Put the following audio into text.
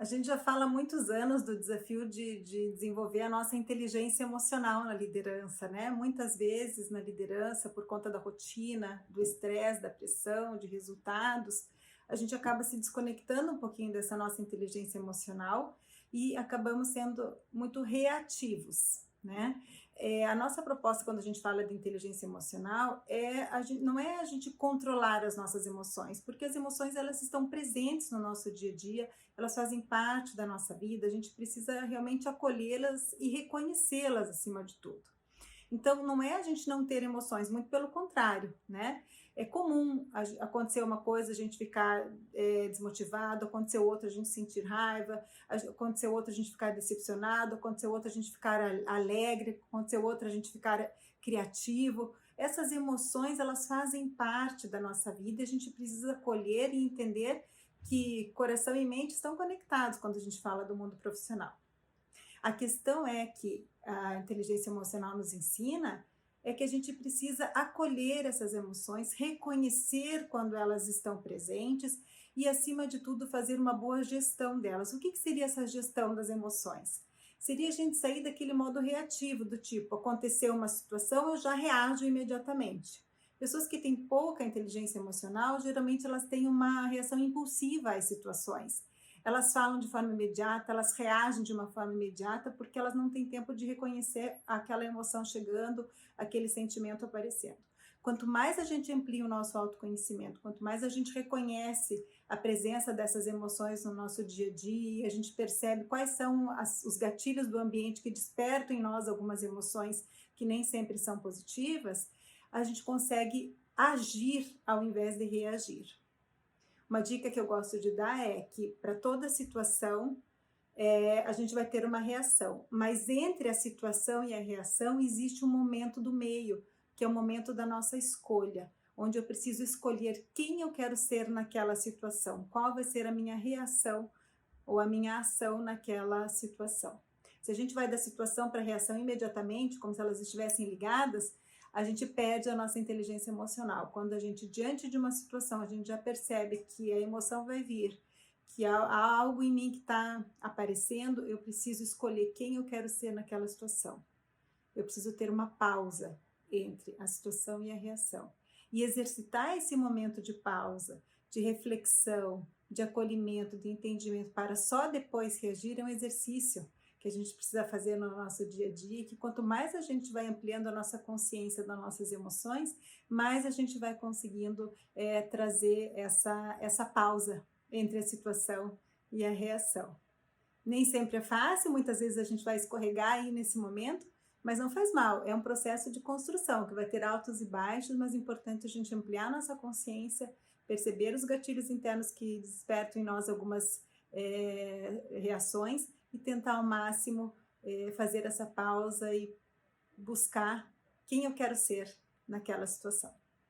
A gente já fala há muitos anos do desafio de desenvolver a nossa inteligência emocional na liderança, né? Muitas vezes na liderança, por conta da rotina, do estresse, da pressão, de resultados, a gente acaba se desconectando um pouquinho dessa nossa inteligência emocional e acabamos sendo muito reativos, né? A nossa proposta quando a gente fala de inteligência emocional não é a gente controlar as nossas emoções, porque as emoções elas estão presentes no nosso dia a dia, elas fazem parte da nossa vida, a gente precisa realmente acolhê-las e reconhecê-las acima de tudo. Então, não é a gente não ter emoções, muito pelo contrário, né? É comum acontecer uma coisa, a gente ficar desmotivado, acontecer outra, a gente sentir raiva, acontecer outra, a gente ficar decepcionado, acontecer outra, a gente ficar alegre, acontecer outra, a gente ficar criativo. Essas emoções, elas fazem parte da nossa vida e a gente precisa acolher e entender que coração e mente estão conectados quando a gente fala do mundo profissional. A questão é que a inteligência emocional nos ensina é que a gente precisa acolher essas emoções, reconhecer quando elas estão presentes e, acima de tudo, fazer uma boa gestão delas. O que seria essa gestão das emoções? Seria a gente sair daquele modo reativo, do tipo, aconteceu uma situação, eu já reajo imediatamente. Pessoas que têm pouca inteligência emocional, geralmente elas têm uma reação impulsiva às situações. Elas falam de forma imediata, elas reagem de uma forma imediata, porque elas não têm tempo de reconhecer aquela emoção chegando, aquele sentimento aparecendo. Quanto mais a gente amplia o nosso autoconhecimento, quanto mais a gente reconhece a presença dessas emoções no nosso dia a dia, a gente percebe quais são os gatilhos do ambiente que despertam em nós algumas emoções que nem sempre são positivas, a gente consegue agir ao invés de reagir. Uma dica que eu gosto de dar é que para toda situação a gente vai ter uma reação, mas entre a situação e a reação existe um momento do meio, que é o momento da nossa escolha, onde eu preciso escolher quem eu quero ser naquela situação, qual vai ser a minha reação ou a minha ação naquela situação. Se a gente vai da situação para a reação imediatamente, como se elas estivessem ligadas, a gente perde a nossa inteligência emocional. Quando a gente, diante de uma situação, a gente já percebe que a emoção vai vir, que há algo em mim que está aparecendo, eu preciso escolher quem eu quero ser naquela situação. Eu preciso ter uma pausa entre a situação e a reação. E exercitar esse momento de pausa, de reflexão, de acolhimento, de entendimento, para só depois reagir, é um exercício que a gente precisa fazer no nosso dia a dia, que quanto mais a gente vai ampliando a nossa consciência das nossas emoções, mais a gente vai conseguindo trazer essa pausa entre a situação e a reação. Nem sempre é fácil, muitas vezes a gente vai escorregar aí nesse momento, mas não faz mal, é um processo de construção que vai ter altos e baixos, mas é importante a gente ampliar nossa consciência, perceber os gatilhos internos que despertam em nós algumas reações e tentar ao máximo fazer essa pausa e buscar quem eu quero ser naquela situação.